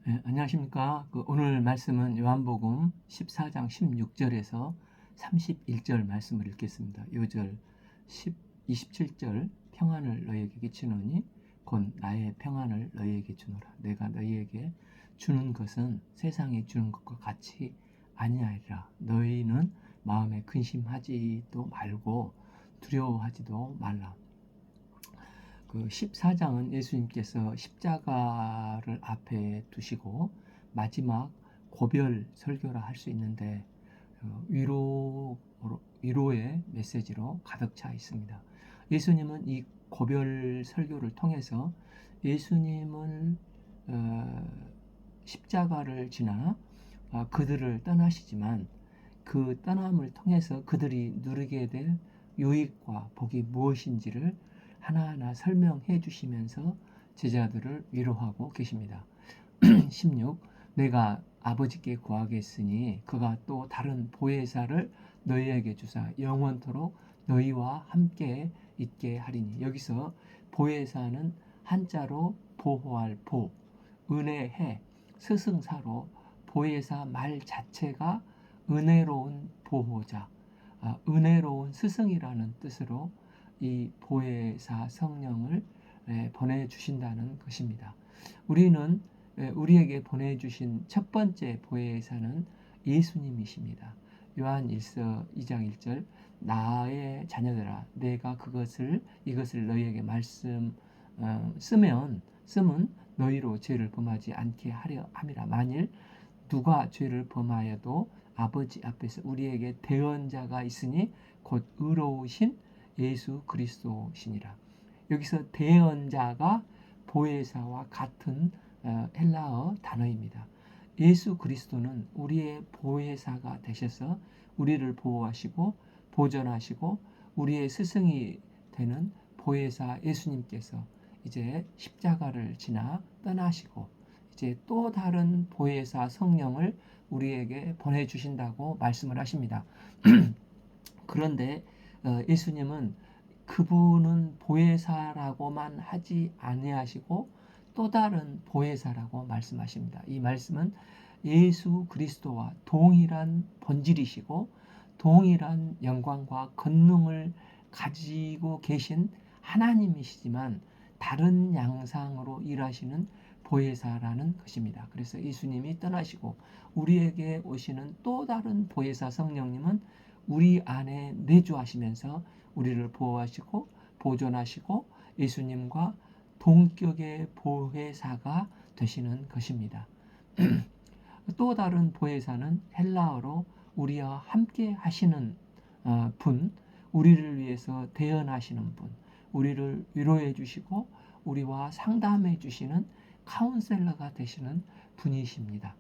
네, 안녕하십니까. 오늘 말씀은 요한복음 14장 16절에서 31절 말씀을 읽겠습니다. 요절 27절 평안을 너희에게 끼치노니 곧 나의 평안을 너희에게 주노라. 내가 너희에게 주는 것은 세상에 주는 것과 같이 아니하리라. 너희는 마음에 근심하지도 말고 두려워하지도 말라. 14장은 예수님께서 십자가를 앞에 두시고 마지막 고별 설교라 할 수 있는데 위로의 메시지로 가득 차 있습니다. 예수님은 이 고별 설교를 통해서 예수님은 십자가를 지나 그들을 떠나시지만 그 떠남을 통해서 그들이 누리게 될 유익과 복이 무엇인지를 하나하나 설명해 주시면서 제자들을 위로하고 계십니다. 16. 내가 아버지께 구하겠으니 그가 또 다른 보혜사를 너희에게 주사 영원토록 너희와 함께 있게 하리니. 여기서 보혜사는 한자로 보호할 보, 은혜해, 스승사로 보혜사 말 자체가 은혜로운 보호자, 은혜로운 스승이라는 뜻으로 이 보혜사 성령을 보내주신다는 것입니다. 우리는 우리에게 보내주신 첫 번째 보혜사는 예수님이십니다. 요한 1서 2장 1절 나의 자녀들아 내가 이것을 너희에게 쓰면 너희로 죄를 범하지 않게 하려 함이라. 만일 누가 죄를 범하여도 아버지 앞에서 우리에게 대언자가 있으니 곧 의로우신 예수 그리스도시니라. 여기서 대언자가 보혜사와 같은 헬라어 단어입니다. 예수 그리스도는 우리의 보혜사가 되셔서 우리를 보호하시고 보전하시고 우리의 스승이 되는 보혜사 예수님께서 이제 십자가를 지나 떠나시고 이제 또 다른 보혜사 성령을 우리에게 보내주신다고 말씀을 하십니다. 그런데 예수님은 그분은 보혜사라고만 하지 아니하시고 또 다른 보혜사라고 말씀하십니다. 이 말씀은 예수 그리스도와 동일한 본질이시고 동일한 영광과 권능을 가지고 계신 하나님이시지만 다른 양상으로 일하시는 보혜사라는 것입니다. 그래서 예수님이 떠나시고 우리에게 오시는 또 다른 보혜사 성령님은 우리 안에 내주하시면서 우리를 보호하시고 보존하시고 예수님과 동격의 보혜사가 되시는 것입니다. 또 다른 보혜사는 헬라어로 우리와 함께 하시는 분, 우리를 위해서 대언하시는 분, 우리를 위로해 주시고 우리와 상담해 주시는 카운셀러가 되시는 분이십니다.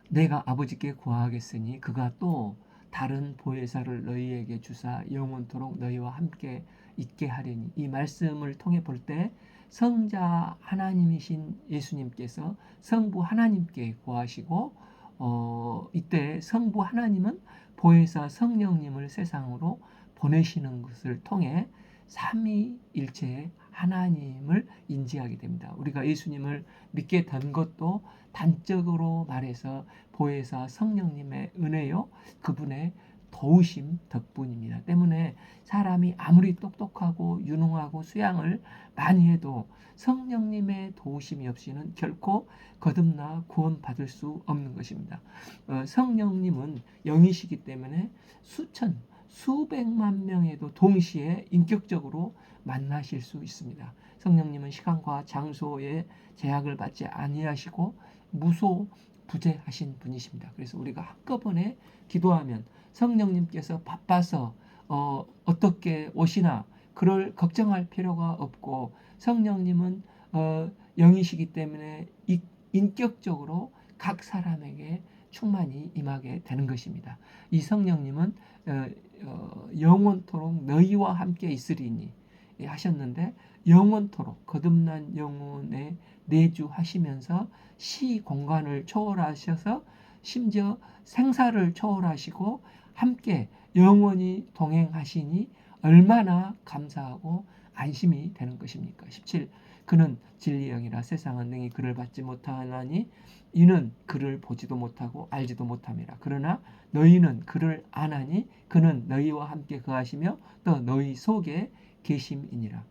내가 아버지께 구하겠으니 그가 또 다른 보혜사를 너희에게 주사 영원토록 너희와 함께 있게 하리니. 이 말씀을 통해 볼 때 성자 하나님이신 예수님께서 성부 하나님께 구하시고 이때 성부 하나님은 보혜사 성령님을 세상으로 보내시는 것을 통해 삼위일체의 하나님을 인지하게 됩니다. 우리가 예수님을 믿게 된 것도 단적으로 말해서 보혜사 성령님의 은혜요 그분의 도우심 덕분입니다. 때문에 사람이 아무리 똑똑하고 유능하고 수양을 많이 해도 성령님의 도우심이 없이는 결코 거듭나 구원받을 수 없는 것입니다. 성령님은 영이시기 때문에 수백만 명에도 동시에 인격적으로 만나실 수 있습니다. 성령님은 시간과 장소에 제약을 받지 아니하시고 무소부재하신 분이십니다. 그래서 우리가 한꺼번에 기도하면 성령님께서 바빠서 어떻게 오시나 그럴 걱정할 필요가 없고 성령님은 영이시기 때문에 인격적으로 각 사람에게 충만히 임하게 되는 것입니다. 이 성령님은 영원토록 너희와 함께 있으리니 하셨는데 영원토록 거듭난 영혼에 내주하시면서 시 공간을 초월하셔서 심지어 생사를 초월하시고 함께 영원히 동행하시니 얼마나 감사하고 안심이 되는 것입니까? 17. 그는 진리의 영이라 세상은 능히 그를 받지 못하나니 이는 그를 보지도 못하고 알지도 못함이라. 그러나 너희는 그를 아나니 그는 너희와 함께 거하시며 또 너희 속에 계심이니라.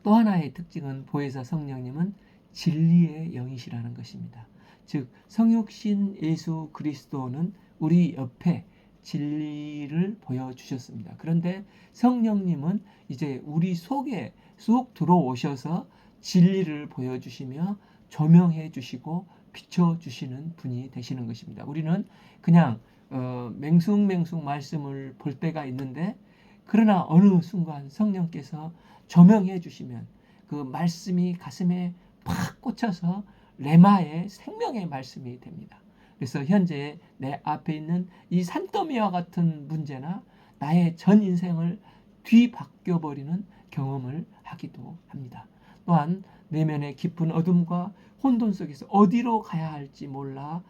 또 하나의 특징은 보혜사 성령님은 진리의 영이시라는 것입니다. 즉 성육신 예수 그리스도는 우리 옆에 진리를 보여주셨습니다. 그런데 성령님은 이제 우리 속에 쑥 들어오셔서 진리를 보여주시며 조명해 주시고 비춰주시는 분이 되시는 것입니다. 우리는 그냥 맹숭맹숭 말씀을 볼 때가 있는데, 그러나 어느 순간 성령께서 조명해 주시면 그 말씀이 가슴에 팍 꽂혀서 레마의 생명의 말씀이 됩니다. 그래서 현재 내 앞에 있는 이 산더미와 같은 문제나 나의 전 인생을 뒤바뀌어버리는 경험을 하기도 합니다. 또한 내면의 깊은 어둠과 혼돈 속에서 어디로 가야 할지 몰라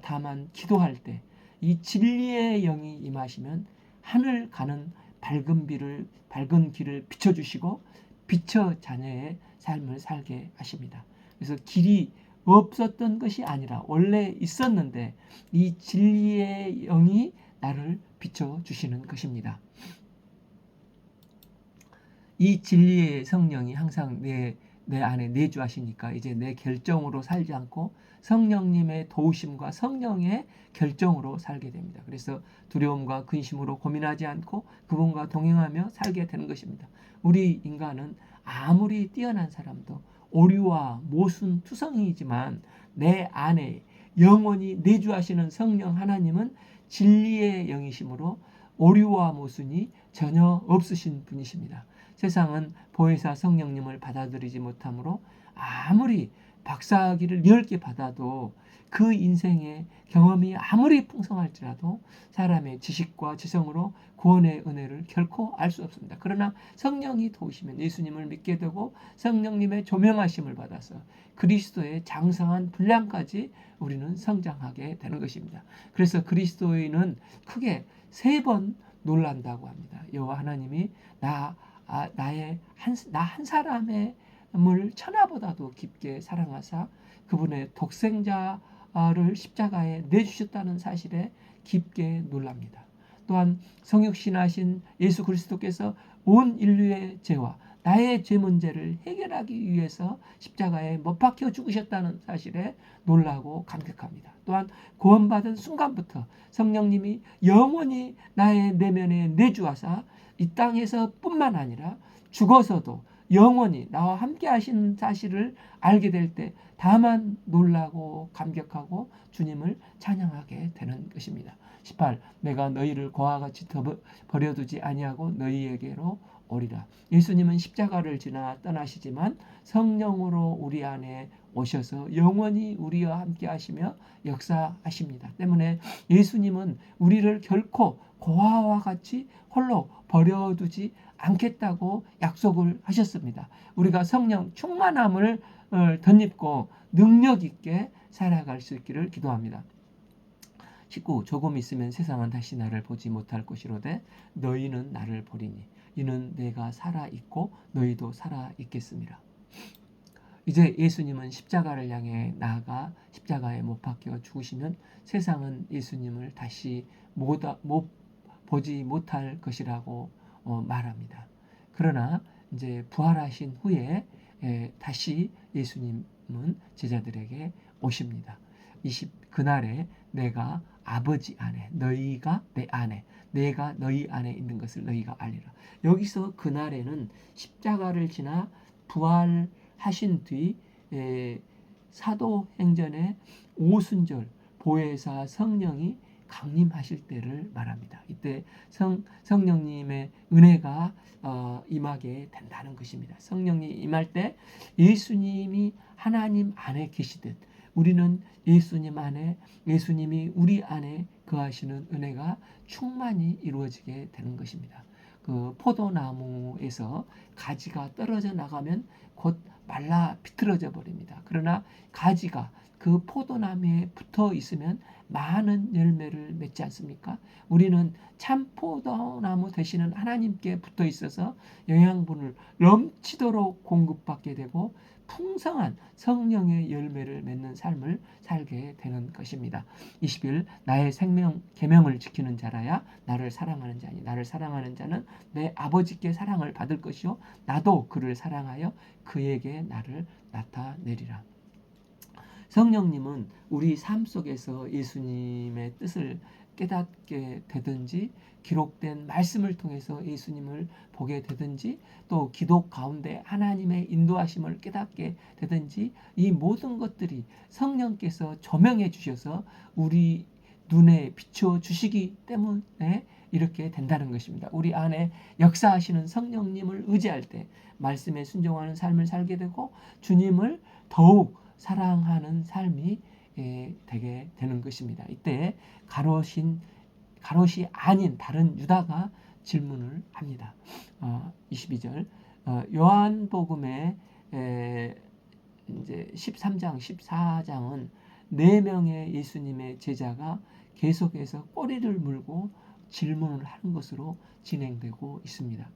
다만 기도할 때 이 진리의 영이 임하시면 하늘 가는 밝은 길을 비춰주시고 비춰 자녀의 삶을 살게 하십니다. 그래서 길이 없었던 것이 아니라 원래 있었는데 이 진리의 영이 나를 비춰주시는 것입니다. 이 진리의 성령이 항상 내 안에 내주하시니까 이제 내 결정으로 살지 않고 성령님의 도우심과 성령의 결정으로 살게 됩니다. 그래서 두려움과 근심으로 고민하지 않고 그분과 동행하며 살게 되는 것입니다. 우리 인간은 아무리 뛰어난 사람도 오류와 모순 투성이지만 내 안에 영원히 내주하시는 성령 하나님은 진리의 영이시므로 오류와 모순이 전혀 없으신 분이십니다. 세상은 보혜사 성령님을 받아들이지 못하므로 아무리 박사학위를 10개 받아도 그 인생의 경험이 아무리 풍성할지라도 사람의 지식과 지성으로 구원의 은혜를 결코 알 수 없습니다. 그러나 성령이 도우시면 예수님을 믿게 되고 성령님의 조명하심을 받아서 그리스도의 장성한 분량까지 우리는 성장하게 되는 것입니다. 그래서 그리스도인은 크게 3번 놀란다고 합니다. 여호와 하나님이 나 한 사람의 물 천하보다도 깊게 사랑하사 그분의 독생자를 십자가에 내주셨다는 사실에 깊게 놀랍니다. 또한 성육신하신 예수 그리스도께서 온 인류의 죄와 나의 죄 문제를 해결하기 위해서 십자가에 못 박혀 죽으셨다는 사실에 놀라고 감격합니다. 또한 구원받은 순간부터 성령님이 영원히 나의 내면에 내주하사 이 땅에서 뿐만 아니라 죽어서도 영원히 나와 함께 하시는 사실을 알게 될 때 다만 놀라고 감격하고 주님을 찬양하게 되는 것입니다. 18. 내가 너희를 고와 같이 버려두지 아니하고 너희에게로 오리라. 예수님은 십자가를 지나 떠나시지만 성령으로 우리 안에 오셔서 영원히 우리와 함께 하시며 역사하십니다. 때문에 예수님은 우리를 결코 고아와 같이 홀로 버려두지 않겠다고 약속을 하셨습니다. 우리가 성령 충만함을 덧입고 능력 있게 살아갈 수 있기를 기도합니다. 19. 조금 있으면 세상은 다시 나를 보지 못할 것이로되 너희는 나를 보리니 이는 내가 살아있고 너희도 살아있겠습니다. 이제 예수님은 십자가를 향해 나아가 십자가에 못 박혀 죽으시면 세상은 예수님을 다시 보지 못할 것이라고 말합니다. 그러나 이제 부활하신 후에 다시 예수님은 제자들에게 오십니다. 그날에 내가 아버지 안에 너희가 내 안에 내가 너희 안에 있는 것을 너희가 알리라. 여기서 그날에는 십자가를 지나 부활하신 뒤 사도행전의 오순절 보혜사 성령이 강림하실 때를 말합니다. 이때 성령님의 은혜가 임하게 된다는 것입니다. 성령이 임할 때 예수님이 하나님 안에 계시듯 우리는 예수님 안에 예수님이 우리 안에 거하시는 은혜가 충만히 이루어지게 되는 것입니다. 그 포도나무에서 가지가 떨어져 나가면 곧 말라 비틀어져 버립니다. 그러나 가지가 그 포도나무에 붙어 있으면 많은 열매를 맺지 않습니까? 우리는 참 포도나무 되시는 하나님께 붙어 있어서 영양분을 넘치도록 공급받게 되고 풍성한 성령의 열매를 맺는 삶을 살게 되는 것입니다. 20일 나의 생명 계명을 지키는 자라야 나를 사랑하는 자니 나를 사랑하는 자는 내 아버지께 사랑을 받을 것이요 나도 그를 사랑하여 그에게 나를 나타내리라. 성령님은 우리 삶 속에서 예수님의 뜻을 깨닫게 되든지 기록된 말씀을 통해서 예수님을 보게 되든지 또 기도 가운데 하나님의 인도하심을 깨닫게 되든지 이 모든 것들이 성령께서 조명해 주셔서 우리 눈에 비춰 주시기 때문에 이렇게 된다는 것입니다. 우리 안에 역사하시는 성령님을 의지할 때 말씀에 순종하는 삶을 살게 되고 주님을 더욱 사랑하는 삶이 되게 되는 것입니다. 이때 가롯이 아닌 다른 유다가 질문을 합니다. 22절 요한복음의 이제 13장, 14장은 4명의 예수님의 제자가 계속해서 꼬리를 물고 질문을 하는 것으로 진행되고 있습니다.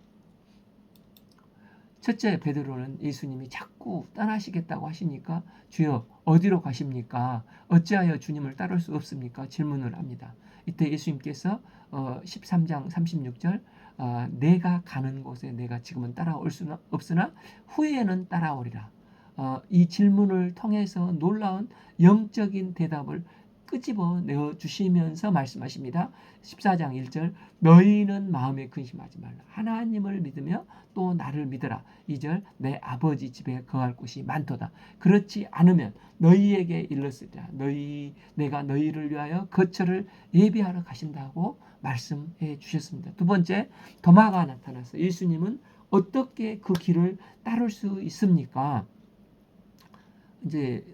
첫째 베드로는 예수님이 자꾸 떠나시겠다고 하시니까 주여 어디로 가십니까? 어찌하여 주님을 따를 수 없습니까? 질문을 합니다. 이때 예수님께서 13장 36절 내가 가는 곳에 내가 지금은 따라올 수는 없으나 후에는 따라오리라. 이 질문을 통해서 놀라운 영적인 대답을 끄집어 내어 주시면서 말씀하십니다. 14장 1절 너희는 마음에 근심하지 말라. 하나님을 믿으며 또 나를 믿으라. 2절 내 아버지 집에 거할 곳이 많도다. 그렇지 않으면 너희에게 일렀으리라. 내가 너희를 위하여 거처를 예비하러 가신다고 말씀해 주셨습니다. 두 번째 도마가 나타나서 예수님은 어떻게 그 길을 따를 수 있습니까? 이제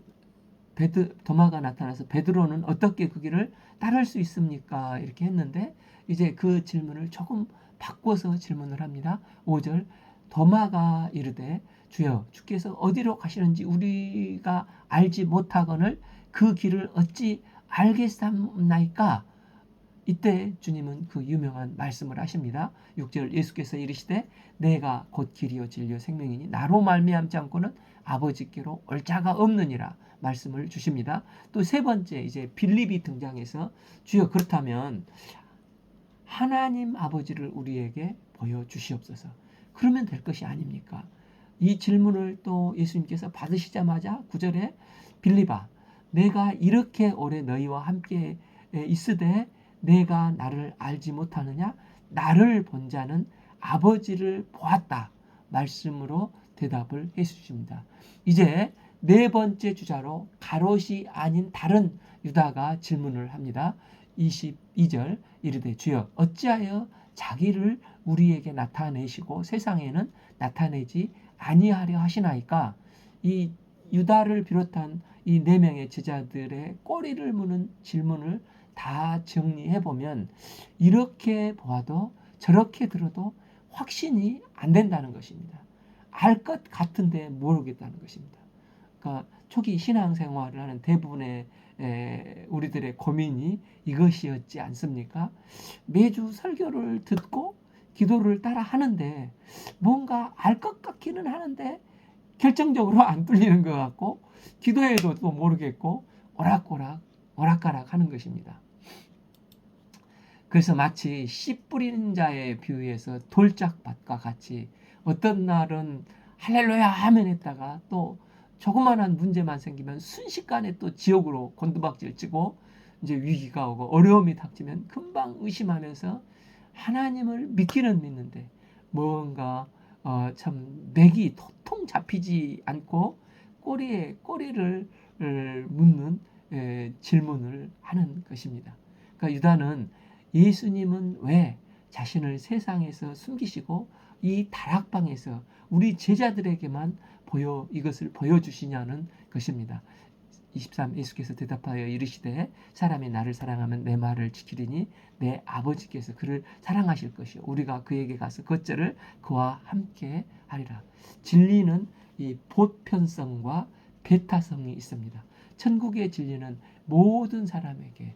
도마가 나타나서 베드로는 어떻게 그 길을 따를 수 있습니까? 이렇게 했는데 이제 그 질문을 조금 바꿔서 질문을 합니다. 5절 도마가 이르되 주여 주께서 어디로 가시는지 우리가 알지 못하거늘 그 길을 어찌 알겠사옵나이까? 이때 주님은 그 유명한 말씀을 하십니다. 6절 예수께서 이르시되 내가 곧 길이요 진리요 생명이니 나로 말미암지 않고는 아버지께로 올 자가 없느니라 말씀을 주십니다. 또 세 번째 이제 빌립이 등장해서 주여 그렇다면 하나님 아버지를 우리에게 보여주시옵소서. 그러면 될 것이 아닙니까? 이 질문을 또 예수님께서 받으시자마자 9절에 빌립아 내가 이렇게 오래 너희와 함께 있으되 내가 나를 알지 못하느냐? 나를 본 자는 아버지를 보았다. 말씀으로 대답을 해주십니다. 이제 네 번째 주자로 가롯이 아닌 다른 유다가 질문을 합니다. 22절 이르되 주여 어찌하여 자기를 우리에게 나타내시고 세상에는 나타내지 아니하려 하시나이까? 이 유다를 비롯한 이 4명의 제자들의 꼬리를 무는 질문을 다 정리해보면 이렇게 보아도 저렇게 들어도 확신이 안 된다는 것입니다. 알 것 같은데 모르겠다는 것입니다. 그러니까 초기 신앙생활을 하는 대부분의 우리들의 고민이 이것이었지 않습니까? 매주 설교를 듣고 기도를 따라 하는데 뭔가 알 것 같기는 하는데 결정적으로 안 뚫리는 것 같고 기도해도 또 모르겠고 오락가락 하는 것입니다. 그래서 마치 씨 뿌리는 자의 비유에서 돌짝밭과 같이 어떤 날은 할렐루야 하면 했다가 또 조그만한 문제만 생기면 순식간에 또 지옥으로 곤두박질 치고 이제 위기가 오고 어려움이 닥치면 금방 의심하면서 하나님을 믿기는 믿는데 뭔가 참 맥이 도통 잡히지 않고 꼬리에 꼬리를 묻는 질문을 하는 것입니다. 그러니까 유다는 예수님은 왜 자신을 세상에서 숨기시고 이 다락방에서 우리 제자들에게만 이것을 보여주시냐는 것입니다. 23 예수께서 대답하여 이르시되 사람이 나를 사랑하면 내 말을 지키리니 내 아버지께서 그를 사랑하실 것이요 우리가 그에게 가서 거처를 그와 함께 하리라. 진리는 이 보편성과 배타성이 있습니다. 천국의 진리는 모든 사람에게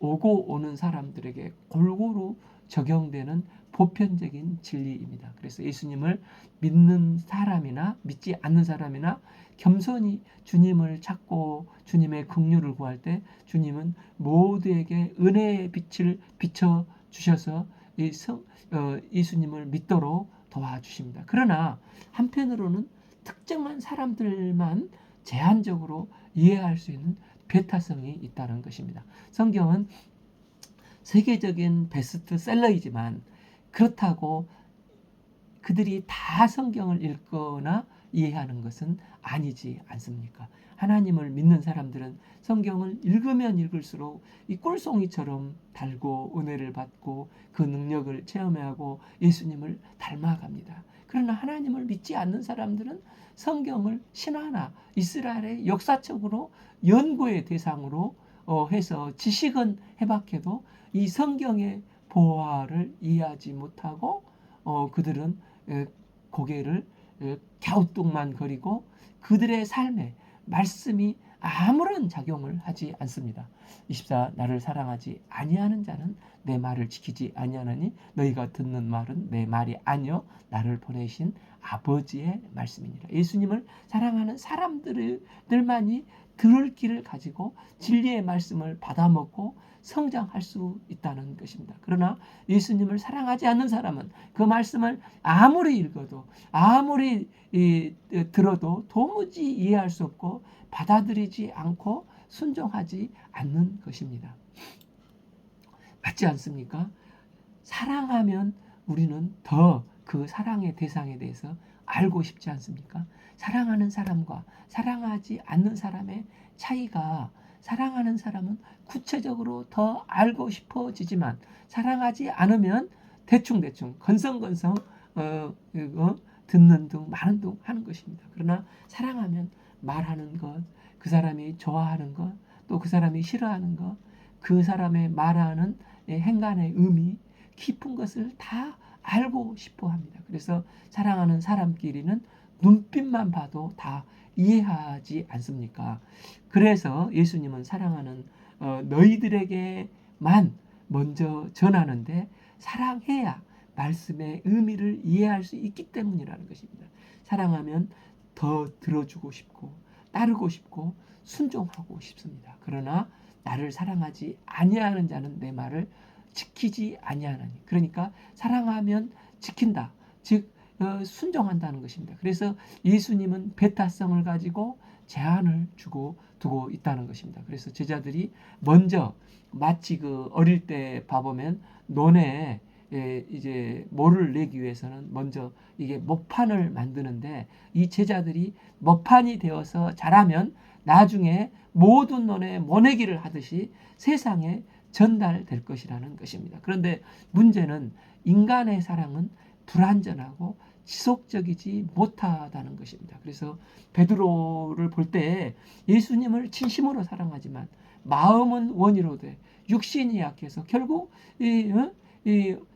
오고 오는 사람들에게 골고루 적용되는 보편적인 진리입니다. 그래서 예수님을 믿는 사람이나 믿지 않는 사람이나 겸손히 주님을 찾고 주님의 긍휼을 구할 때 주님은 모두에게 은혜의 빛을 비춰 주셔서 예수님을 믿도록 도와주십니다. 그러나 한편으로는 특정한 사람들만 제한적으로 이해할 수 있는 배타성이 있다는 것입니다. 성경은 세계적인 베스트셀러이지만 그렇다고 그들이 다 성경을 읽거나 이해하는 것은 아니지 않습니까? 하나님을 믿는 사람들은 성경을 읽으면 읽을수록 이 꿀송이처럼 달고 은혜를 받고 그 능력을 체험하고 예수님을 닮아갑니다. 그러나 하나님을 믿지 않는 사람들은 성경을 신화나 이스라엘의 역사적으로 연구의 대상으로 해서 지식은 해박해도 이 성경의 보화를 이해하지 못하고 그들은 고개를 갸우뚱만 거리고 그들의 삶에 말씀이 아무런 작용을 하지 않습니다. 24 나를 사랑하지 아니하는 자는 내 말을 지키지 아니하나니 너희가 듣는 말은 내 말이 아니요 나를 보내신 아버지의 말씀이니라. 예수님을 사랑하는 사람들만이 들을 길을 가지고 진리의 말씀을 받아먹고 성장할 수 있다는 것입니다. 그러나 예수님을 사랑하지 않는 사람은 그 말씀을 아무리 읽어도 아무리 들어도 도무지 이해할 수 없고 받아들이지 않고 순종하지 않는 것입니다. 맞지 않습니까? 사랑하면 우리는 더 그 사랑의 대상에 대해서 알고 싶지 않습니까? 사랑하는 사람과 사랑하지 않는 사람의 차이가 사랑하는 사람은 구체적으로 더 알고 싶어지지만 사랑하지 않으면 대충대충 건성건성 듣는 둥 마는 둥 하는 것입니다. 그러나 사랑하면 말하는 것, 그 사람이 좋아하는 것, 또 그 사람이 싫어하는 것, 그 사람의 말하는 행간의 의미, 깊은 것을 다 알고 싶어 합니다. 그래서 사랑하는 사람끼리는 눈빛만 봐도 다 이해하지 않습니까? 그래서 예수님은 사랑하는 너희들에게만 먼저 전하는데 사랑해야 말씀의 의미를 이해할 수 있기 때문이라는 것입니다. 사랑하면 더 들어주고 싶고 따르고 싶고 순종하고 싶습니다. 그러나 나를 사랑하지 아니하는 자는 내 말을 지키지 아니하나니. 그러니까 사랑하면 지킨다. 즉 순종한다는 것입니다. 그래서 예수님은 배타성을 가지고 제한을 두고 있다는 것입니다. 그래서 제자들이 먼저 마치 그 어릴 때 봐보면 논에 이제 모를 내기 위해서는 먼저 이게 목판을 만드는데 이 제자들이 목판이 되어서 자라면 나중에 모든 논에 모내기를 하듯이 세상에 전달될 것이라는 것입니다. 그런데 문제는 인간의 사랑은 불완전하고 지속적이지 못하다는 것입니다. 그래서 베드로를 볼 때 예수님을 진심으로 사랑하지만 마음은 원이로되 육신이 약해서 결국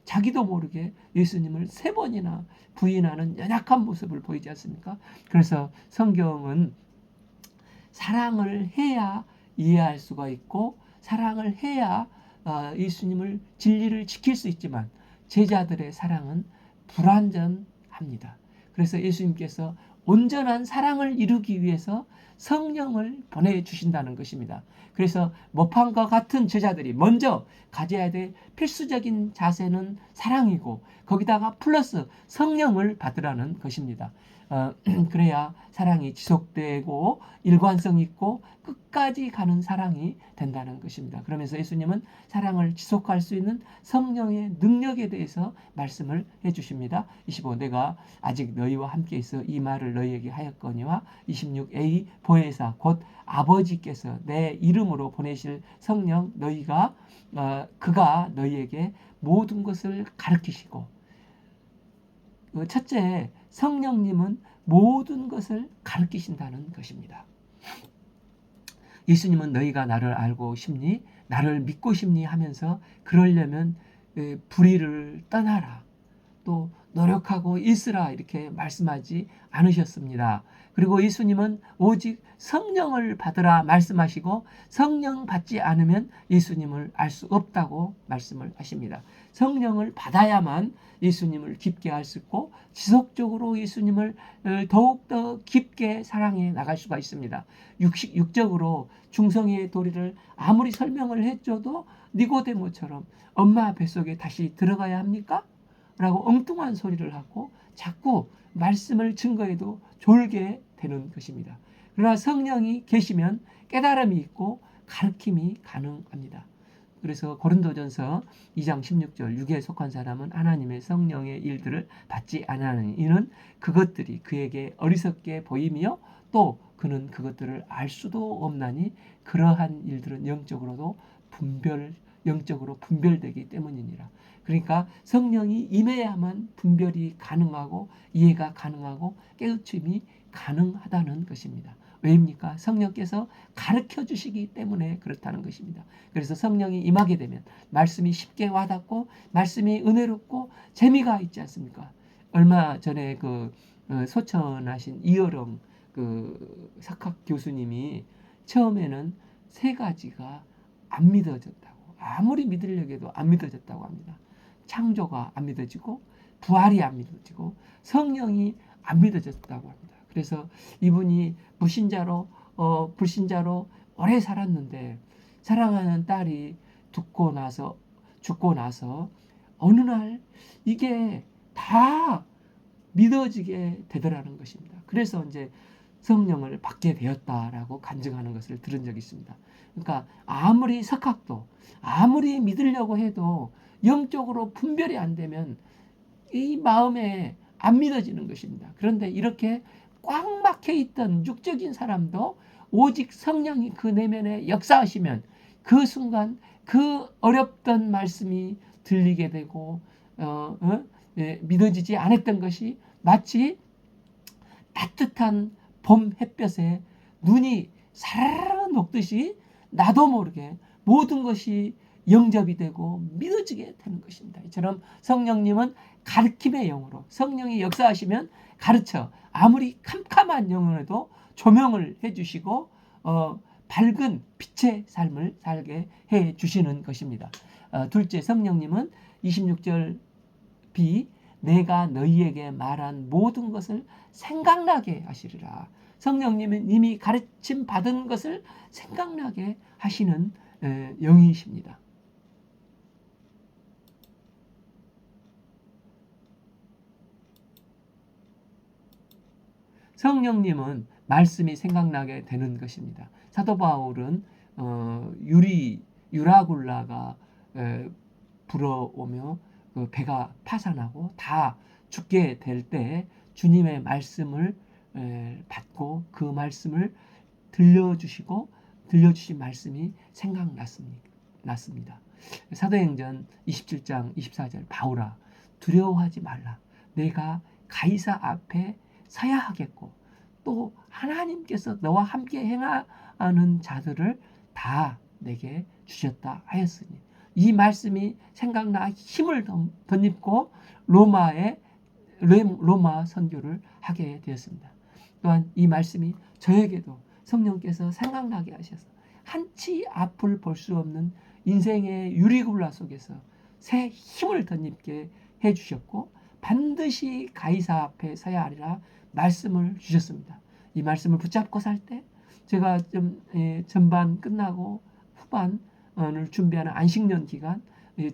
자기도 모르게 예수님을 3번이나 부인하는 연약한 모습을 보이지 않습니까? 그래서 성경은 사랑을 해야 이해할 수가 있고 사랑을 해야 예수님을 진리를 지킬 수 있지만 제자들의 사랑은 불완전합니다. 그래서 예수님께서 온전한 사랑을 이루기 위해서 성령을 보내주신다는 것입니다. 그래서 모판과 같은 제자들이 먼저 가져야 될 필수적인 자세는 사랑이고 거기다가 플러스 성령을 받으라는 것입니다. 그래야 사랑이 지속되고 일관성 있고 끝까지 가는 사랑이 된다는 것입니다. 그러면서 예수님은 사랑을 지속할 수 있는 성령의 능력에 대해서 말씀을 해주십니다. 25 내가 아직 너희와 함께 있어 이 말을 너희에게 하였거니와 26a 보혜사 곧 아버지께서 내 이름으로 보내실 성령 너희가 그가 너희에게 모든 것을 가르치시고 첫째 성령님은 모든 것을 가르치신다는 것입니다. 예수님은 너희가 나를 알고 싶니? 나를 믿고 싶니? 하면서 그러려면 불의를 떠나라. 또 노력하고 있으라 이렇게 말씀하지 않으셨습니다. 그리고 예수님은 오직 성령을 받으라 말씀하시고 성령 받지 않으면 예수님을 알 수 없다고 말씀을 하십니다. 성령을 받아야만 예수님을 깊게 알 수 있고 지속적으로 예수님을 더욱더 깊게 사랑해 나갈 수가 있습니다. 육적으로 중성의 도리를 아무리 설명을 해줘도 니고데모처럼 엄마 뱃속에 다시 들어가야 합니까? 라고 엉뚱한 소리를 하고 자꾸 말씀을 증거해도 졸게 되는 것입니다. 그러나 성령이 계시면 깨달음이 있고 가르침이 가능합니다. 그래서 고린도전서 2장 16절 육에 속한 사람은 하나님의 성령의 일들을 받지 않으니 이는 그것들이 그에게 어리석게 보이며 또 그는 그것들을 알 수도 없나니 그러한 일들은 영적으로 분별되기 때문이니라. 그러니까 성령이 임해야만 분별이 가능하고 이해가 가능하고 깨우침이 가능하다는 것입니다. 왜입니까? 성령께서 가르쳐 주시기 때문에 그렇다는 것입니다. 그래서 성령이 임하게 되면 말씀이 쉽게 와닿고 말씀이 은혜롭고 재미가 있지 않습니까? 얼마 전에 소천하신 이어령 석학 교수님이 처음에는 세 가지가 안 믿어졌다고, 아무리 믿으려고 해도 안 믿어졌다고 합니다. 창조가 안 믿어지고 부활이 안 믿어지고 성령이 안 믿어졌다고 합니다. 그래서 이분이 불신자로 오래 살았는데 사랑하는 딸이 죽고 나서 어느 날 이게 다 믿어지게 되더라는 것입니다. 그래서 이제 성령을 받게 되었다라고 간증하는 것을 들은 적이 있습니다. 그러니까 아무리 석학도 아무리 믿으려고 해도 영적으로 분별이 안 되면 이 마음에 안 믿어지는 것입니다. 그런데 이렇게 꽉 막혀 있던 육적인 사람도 오직 성령이 그 내면에 역사하시면 그 순간 그 어렵던 말씀이 들리게 되고 믿어지지 않았던 것이 마치 따뜻한 봄 햇볕에 눈이 사르르 녹듯이 나도 모르게 모든 것이 영접이 되고 믿어지게 되는 것입니다. 이처럼 성령님은 가르침의 영으로 성령이 역사하시면 가르쳐 아무리 캄캄한 영혼에도 조명을 해주시고 밝은 빛의 삶을 살게 해주시는 것입니다. 둘째, 성령님은 26절 B 내가 너희에게 말한 모든 것을 생각나게 하시리라. 성령님은 이미 가르침 받은 것을 생각나게 하시는 영이십니다. 성령님은 말씀이 생각나게 되는 것입니다. 사도 바울은 유라굴라가 불어오며 배가 파산하고 다 죽게 될 때 주님의 말씀을 받고 그 말씀을 들려주신 말씀이 생각났습니다. 사도행전 27장 24절 바울아 두려워하지 말라. 내가 가이사 앞에 서야 하겠고 또 하나님께서 너와 함께 행하는 자들을 다 내게 주셨다 하였으니 이 말씀이 생각나 힘을 덧입고 로마 선교를 하게 되었습니다. 또한 이 말씀이 저에게도 성령께서 생각나게 하셔서 한치 앞을 볼 수 없는 인생의 유리굴라 속에서 새 힘을 덧입게 해주셨고 반드시 가이사 앞에 서야 하리라 말씀을 주셨습니다. 이 말씀을 붙잡고 살 때 제가 전반 끝나고 후반을 준비하는 안식년 기간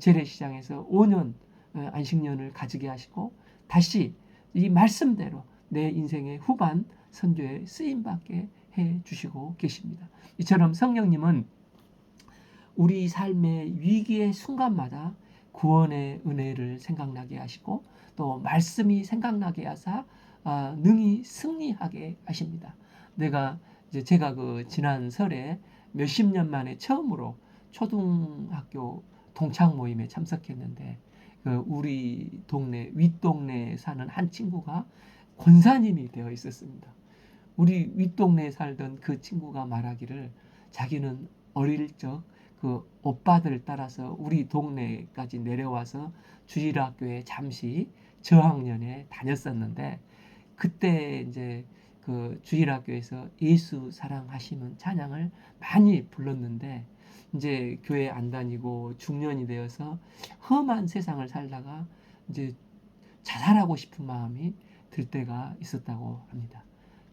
재래시장에서 5년 안식년을 가지게 하시고 다시 이 말씀대로 내 인생의 후반 선교에 쓰임받게 해주시고 계십니다. 이처럼 성령님은 우리 삶의 위기의 순간마다 구원의 은혜를 생각나게 하시고 또 말씀이 생각나게 하사 능히 승리하게 하십니다. 제가 지난 설에 몇십 년 만에 처음으로 초등학교 동창 모임에 참석했는데 우리 동네 윗동네에 사는 한 친구가 권사님이 되어 있었습니다. 우리 윗동네에 살던 그 친구가 말하기를 자기는 어릴 적 그 오빠들 따라서 우리 동네까지 내려와서 주일학교에 잠시 저학년에 다녔었는데 그때 이제 그 주일학교에서 예수 사랑하시는 찬양을 많이 불렀는데 이제 교회 안 다니고 중년이 되어서 험한 세상을 살다가 이제 자살하고 싶은 마음이 들 때가 있었다고 합니다.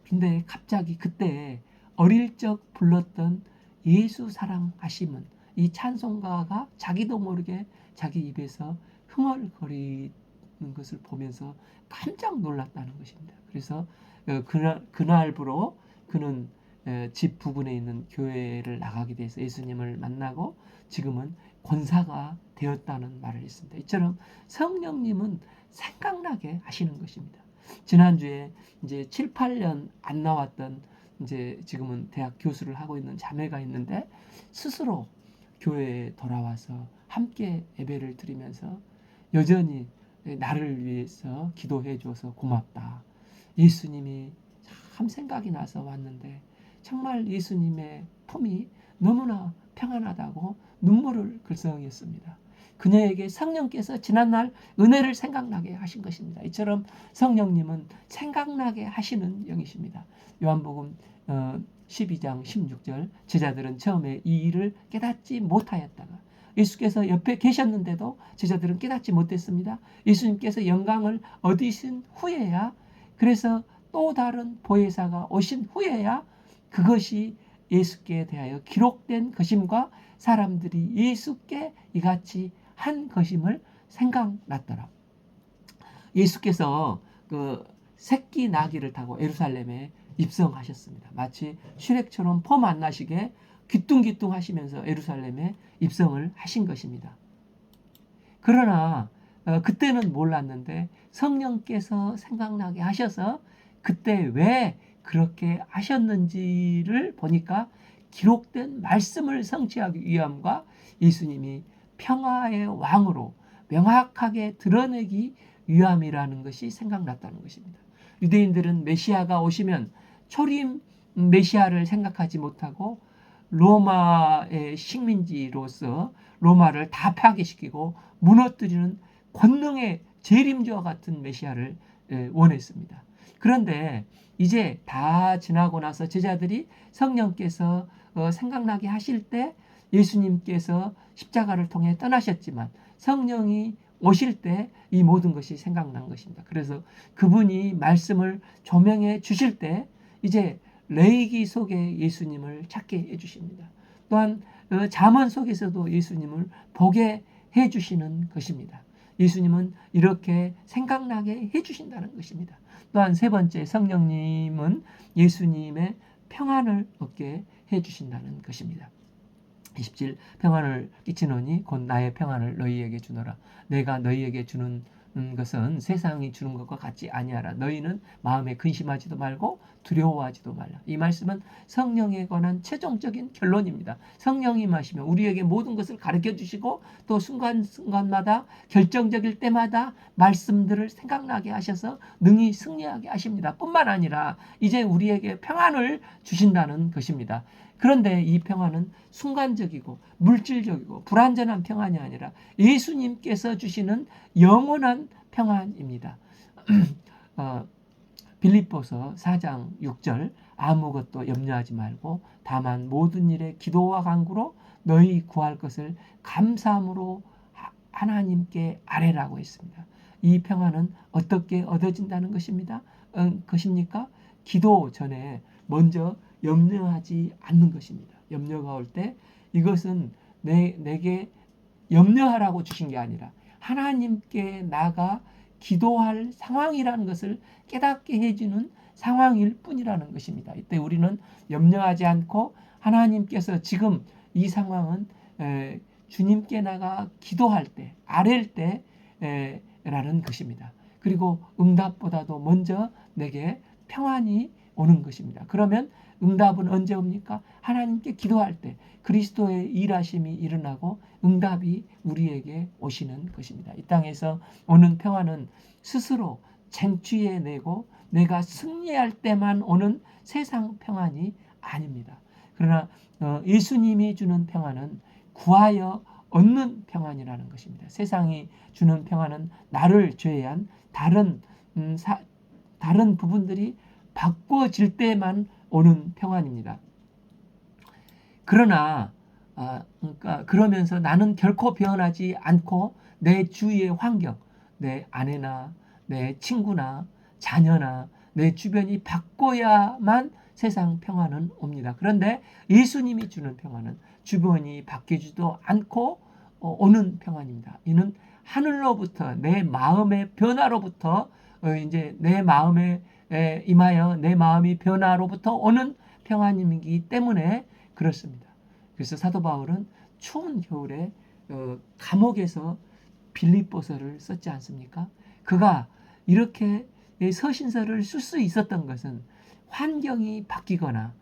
근데 갑자기 그때 어릴 적 불렀던 예수 사랑하심은 이 찬송가가 자기도 모르게 자기 입에서 흥얼거리는 것을 보면서 깜짝 놀랐다는 것입니다. 그래서 그날부로 그는 집 부근에 있는 교회를 나가게 돼서 예수님을 만나고 지금은 권사가 되었다는 말을 했습니다. 이처럼 성령님은 생각나게 하시는 것입니다. 지난주에 이제 7, 8년 안 나왔던 이제 지금은 대학 교수를 하고 있는 자매가 있는데 스스로 교회에 돌아와서 함께 예배를 드리면서 여전히 나를 위해서 기도해 줘서 고맙다. 예수님이 참 생각이 나서 왔는데 정말 예수님의 품이 너무나 평안하다고 눈물을 글썽였습니다. 그녀에게 성령께서 지난날 은혜를 생각나게 하신 것입니다. 이처럼 성령님은 생각나게 하시는 영이십니다. 요한복음 12장 16절 제자들은 처음에 이 일을 깨닫지 못하였다가 예수께서 옆에 계셨는데도 제자들은 깨닫지 못했습니다. 예수님께서 영광을 얻으신 후에야 그래서 또 다른 보혜사가 오신 후에야 그것이 예수께 대하여 기록된 것임과 사람들이 예수께 이같이 한 것임을 생각났더라. 예수께서 그 새끼 나귀를 타고 예루살렘에 입성하셨습니다. 마치 슈렉처럼 폼 안 나시게 귀뚱귀뚱 하시면서 예루살렘에 입성을 하신 것입니다. 그러나 그때는 몰랐는데 성령께서 생각나게 하셔서 그때 왜 그렇게 하셨는지를 보니까 기록된 말씀을 성취하기 위함과 예수님이 평화의 왕으로 명확하게 드러내기 위함이라는 것이 생각났다는 것입니다. 유대인들은 메시아가 오시면 초림 메시아를 생각하지 못하고 로마의 식민지로서 로마를 다 파괴시키고 무너뜨리는 권능의 재림주와 같은 메시아를 원했습니다. 그런데 이제 다 지나고 나서 제자들이 성령께서 생각나게 하실 때 예수님께서 십자가를 통해 떠나셨지만 성령이 오실 때 이 모든 것이 생각난 것입니다. 그래서 그분이 말씀을 조명해 주실 때 이제 레위기 속에 예수님을 찾게 해주십니다. 또한 잠언 속에서도 예수님을 보게 해주시는 것입니다. 예수님은 이렇게 생각나게 해주신다는 것입니다. 또한 세 번째 성령님은 예수님의 평안을 얻게 해주신다는 것입니다. 27 평안을 끼치노니 곧 나의 평안을 너희에게 주노라. 내가 너희에게 주는 것은 세상이 주는 것과 같지 아니하라. 너희는 마음에 근심하지도 말고 두려워하지도 말라. 이 말씀은 성령에 관한 최종적인 결론입니다. 성령이 마시면 우리에게 모든 것을 가르쳐 주시고 또 순간순간마다 결정적일 때마다 말씀들을 생각나게 하셔서 능히 승리하게 하십니다. 뿐만 아니라 이제 우리에게 평안을 주신다는 것입니다. 그런데 이 평안은 순간적이고 물질적이고 불완전한 평안이 아니라 예수님께서 주시는 영원한 평안입니다. 빌립보서 4장 6절 아무것도 염려하지 말고 다만 모든 일에 기도와 간구로 너희 구할 것을 감사함으로 하나님께 아뢰라고 했습니다. 이 평안은 어떻게 얻어진다는 것입니까? 기도 전에 먼저 염려하지 않는 것입니다. 염려가 올 때 이것은 내게 염려하라고 주신 게 아니라 하나님께 나가 기도할 상황이라는 것을 깨닫게 해주는 상황일 뿐이라는 것입니다. 이때 우리는 염려하지 않고 하나님께서 지금 이 상황은 주님께 나가 기도할 때, 아랠 때 라는 것입니다. 그리고 응답보다도 먼저 내게 평안이 오는 것입니다. 그러면 응답은 언제 옵니까? 하나님께 기도할 때 그리스도의 일하심이 일어나고 응답이 우리에게 오시는 것입니다. 이 땅에서 오는 평안은 스스로 쟁취해내고 내가 승리할 때만 오는 세상 평안이 아닙니다. 그러나 예수님이 주는 평안은 구하여 얻는 평안이라는 것입니다. 세상이 주는 평안은 나를 제외한 다른 다른 부분들이 바꿔질 때만 오는 평안입니다. 그러나 그러니까 그러면서 나는 결코 변하지 않고 내 주위의 환경, 내 아내나 내 친구나 자녀나 내 주변이 바꿔야만 세상 평안은 옵니다. 그런데 예수님이 주는 평안은 주변이 바뀌지도 않고 오는 평안입니다. 이는 하늘로부터 내 마음의 변화로부터 이제 내 마음에 임하여 내 마음이 변화로부터 오는 평안이기 때문에 그렇습니다. 그래서 사도 바울은 추운 겨울에 감옥에서 빌립보서를 썼지 않습니까? 그가 이렇게 서신서를 쓸 수 있었던 것은 환경이 바뀌거나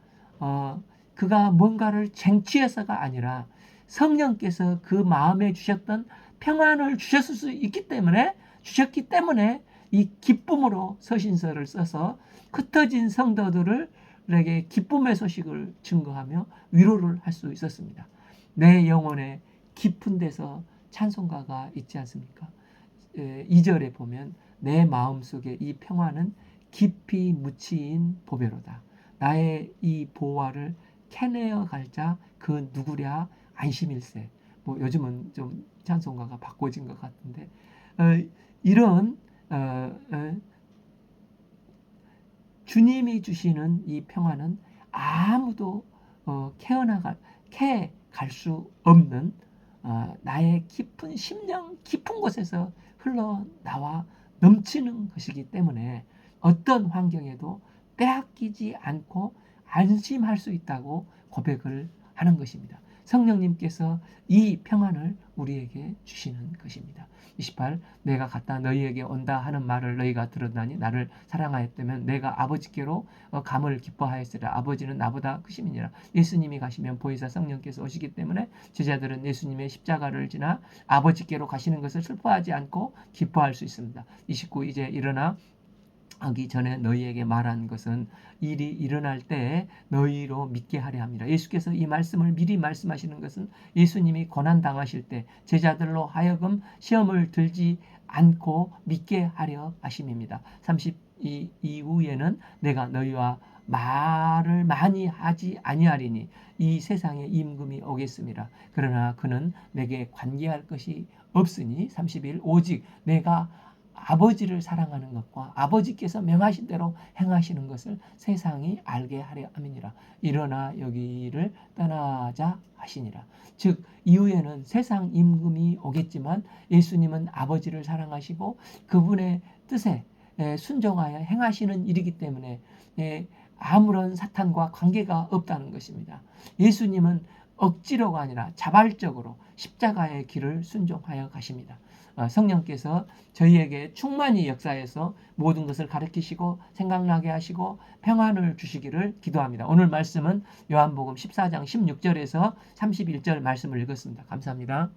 그가 뭔가를 쟁취해서가 아니라 성령께서 그 마음에 주셨던 평안을 주셨을 수 주셨기 때문에 이 기쁨으로 서신서를 써서 흩어진 성도들에게 기쁨의 소식을 증거하며 위로를 할 수 있었습니다. 내 영혼의 깊은 데서 찬송가가 있지 않습니까? 2절에 보면 내 마음속에 이 평안은 깊이 묻힌 보배로다. 나의 이 보화를 캐내어 갈자 그 누구랴 안심일세. 뭐 요즘은 좀 찬송가가 바꿔진 것 같은데 이런 주님이 주시는 이 평안은 아무도 캐 갈 수 없는 나의 깊은 심령 깊은 곳에서 흘러나와 넘치는 것이기 때문에 어떤 환경에도 빼앗기지 않고 안심할 수 있다고 고백을 하는 것입니다. 성령님께서 이 평안을 우리에게 주시는 것입니다. 28. 내가 갔다 너희에게 온다 하는 말을 너희가 들었나니 나를 사랑하였다면 내가 아버지께로 감을 기뻐하였으리라. 아버지는 나보다 크심이니라. 예수님이 가시면 보혜사 성령께서 오시기 때문에 제자들은 예수님의 십자가를 지나 아버지께로 가시는 것을 슬퍼하지 않고 기뻐할 수 있습니다. 29. 이제 일어나 하기 전에 너희에게 말한 것은 일이 일어날 때에 너희로 믿게 하려 함이라. 예수께서 이 말씀을 미리 말씀하시는 것은 예수님이 고난 당하실 때 제자들로 하여금 시험을 들지 않고 믿게 하려 하심입니다. 32 이후에는 내가 너희와 말을 많이 하지 아니하리니 이 세상에 임금이 오겠습니다. 그러나 그는 내게 관계할 것이 없으니 31 오직 내가 아버지를 사랑하는 것과 아버지께서 명하신 대로 행하시는 것을 세상이 알게 하려 함이니라. 일어나 여기를 떠나자 하시니라. 즉 이후에는 세상 임금이 오겠지만 예수님은 아버지를 사랑하시고 그분의 뜻에 순종하여 행하시는 일이기 때문에 아무런 사탄과 관계가 없다는 것입니다. 예수님은 억지로가 아니라 자발적으로 십자가의 길을 순종하여 가십니다. 성령께서 저희에게 충만히 역사해서 모든 것을 가르치시고 생각나게 하시고 평안을 주시기를 기도합니다. 오늘 말씀은 요한복음 14장 16절에서 31절 말씀을 읽었습니다. 감사합니다.